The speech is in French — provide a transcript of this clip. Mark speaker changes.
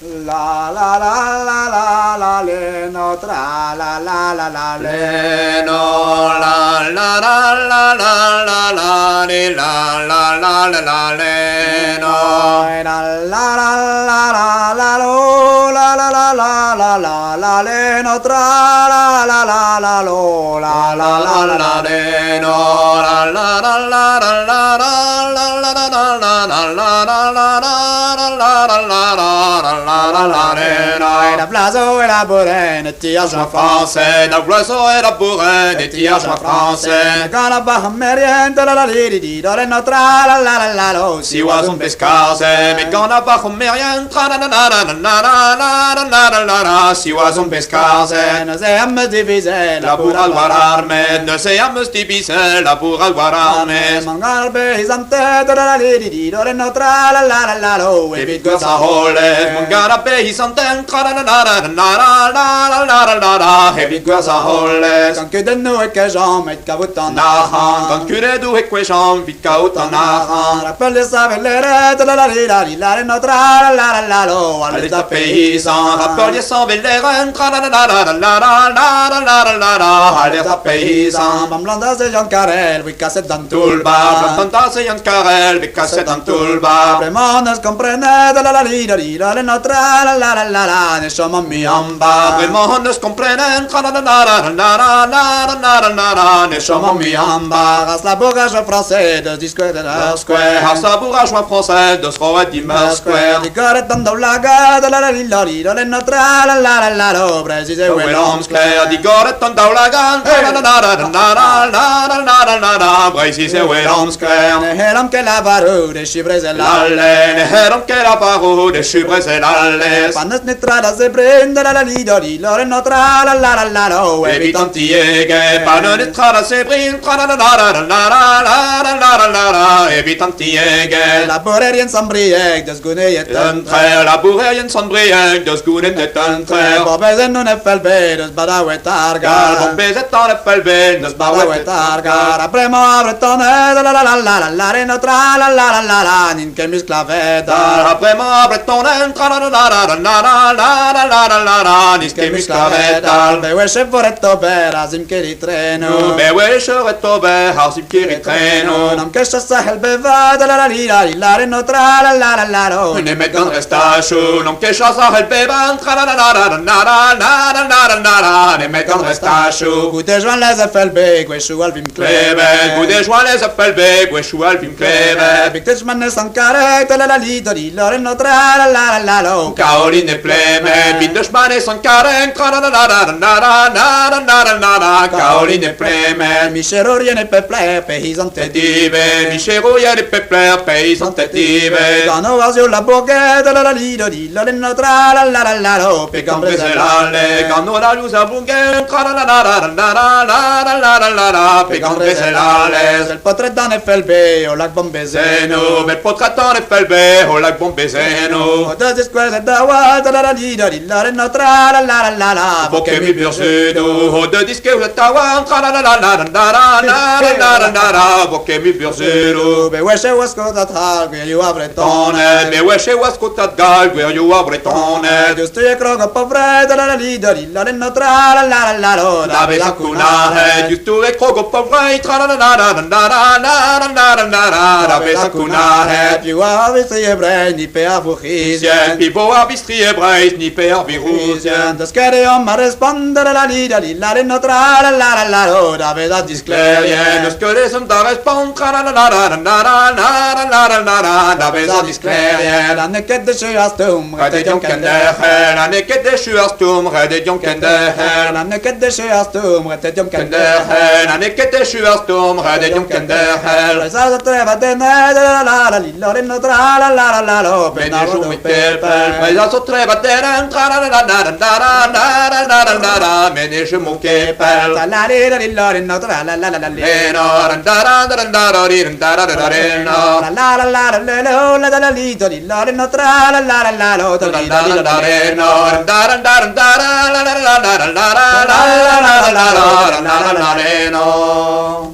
Speaker 1: La la la la la la le no tra la la la la le
Speaker 2: no la la la la la la la le la la la la la le no
Speaker 1: la la la la la lo la la la la la la la le no tra la la la la lo la la la la la
Speaker 2: le no la la la la la la la la la la la la la la
Speaker 1: la blazo et la bourrine, et tillage en
Speaker 2: français, la blazo et la bourrine, et tillage en français.
Speaker 1: Quand la bahmérienne, la la li di dans les notre la la la la lo.
Speaker 2: Si was un pescarse, mais quand la bahmérienne, tra la la la la la la la la la la, si was un pescarse,
Speaker 1: ne seamos diviser,
Speaker 2: la bourra guararme, ne seamos diviser, la bourra guararme.
Speaker 1: Mangarbe isante, la la li di dans les notre la la la la lo.
Speaker 2: E vit cosa holle, mangarabe isanten, tra la la la la la la la la la, e vit cosa holle.
Speaker 1: Quand que de nous et que j'en mette qu'à vous t'en
Speaker 2: nahan, quand que de nous et que j'en vit qu'à vous t'en nahan.
Speaker 1: Rappelle les saves les rêves, la la li la li la notre la la la lo.
Speaker 2: Allez ta paysan, rappelle les saves les rêves, tra la la la la la la la la la, allez ta paysan.
Speaker 1: Bamblanda c'est Jean Carrel, oui cassette dans tout le
Speaker 2: bar. Bamblanda c'est Jean Carrel, oui cassette dans tout le bar.
Speaker 1: Vraiment ne se comprenait de la la li la le notre la la la la la, ne sommes mis en bas.
Speaker 2: Vraiment ne se comprenait, tra la la la la la la la la la, ne sommes mis en bas.
Speaker 1: Ras la bourrage français de disque de la
Speaker 2: square. Ras la bourrage français de square d'Imer Square.
Speaker 1: Di gore dans la gare de la li le notre la la la la, précisé où est l'homme
Speaker 2: clair. Di gore dans la gare, la la la la la la la, précisé où est l'homme clair.
Speaker 1: Ne helam que la barou de chibres et
Speaker 2: l'alle, ne helam que la barou de chibres et l'alle.
Speaker 1: Panes netra la zebrine de la li le notre la la la la,
Speaker 2: evitantiege, panes netra la zebrine, tra la la la la la la la, evitantiege.
Speaker 1: La bourrerienne sambrieg de sguneyet
Speaker 2: entre, la bourrerienne sambrieg de sguneyet entre.
Speaker 1: Bobezen non FLB de sbadawet argar,
Speaker 2: bombezet en FLB de
Speaker 1: sbadawet argar. Après moi bretonne de la la la la la notre la la la la, nin que musclaveta.
Speaker 2: Après moi bretonne, tra la la la la la la la la, nin que musclaveta.
Speaker 1: Beweche foretto per azim che ritreno,
Speaker 2: beweche foretto per azim che ritreno.
Speaker 1: Non che sahel beva de la la la notre la la la la.
Speaker 2: Ne mettons restacho, non che sahel beva, tra la la la la la la, ne mettons restacho.
Speaker 1: Gute joan les FLB, gweshu alvim
Speaker 2: klebe, gute joan les FLB, gweshu alvim klebe.
Speaker 1: Bictes manes ancare, de la la le notre la la la la.
Speaker 2: Caroline pleme, bictes manes ancare, tra la la la la, Caroline pleme.
Speaker 1: Michero riene peple, paysan
Speaker 2: tetive, Michero riene peple, paysan tetive.
Speaker 1: Gano vasio la bogue, de la la le notre la la la la.
Speaker 2: Pecambrezellale, gano la lusa bungue, tra la la la la, pecambrezellale.
Speaker 1: Bel potret dan FLB, o lac bombezeno,
Speaker 2: bel potret dan FLB, o lac bombezeno.
Speaker 1: O deux esquelles d'awa, de la le notre la la la la.
Speaker 2: Bocche mi bursudo, o deux disques d'awa, tra la la, bocche mi bursudo.
Speaker 1: Beweche wascotat hal, you are
Speaker 2: bretone, beweche wascotat gal, you are bretone.
Speaker 1: Just to crogo povre, de la le notre la la la la.
Speaker 2: Dave sacunare, just to crogo povre, tra la la, dave sacunare.
Speaker 1: You are vistrie brain, ni per vuchizien.
Speaker 2: Pibo a vistrie brain, ni per virusien.
Speaker 1: De scare om a respondere la le notre la la la la. Dave da disclerien.
Speaker 2: De scare som da respond, tra la la, dave da disclerien.
Speaker 1: La neket de sjöastum,
Speaker 2: rede jonkendeher, la neket de sjöastum, rede jonkendeher.
Speaker 1: La neket de sjöastum, rede
Speaker 2: jonkendeher, la neket de sjöastum, rede jonkendeher.
Speaker 1: Resa treva denne, la la la le notre la la la la.
Speaker 2: Benejou mit pepel, resa treva denne, tra la la, menejou mon kepel.
Speaker 1: La la le notre la la la la.
Speaker 2: La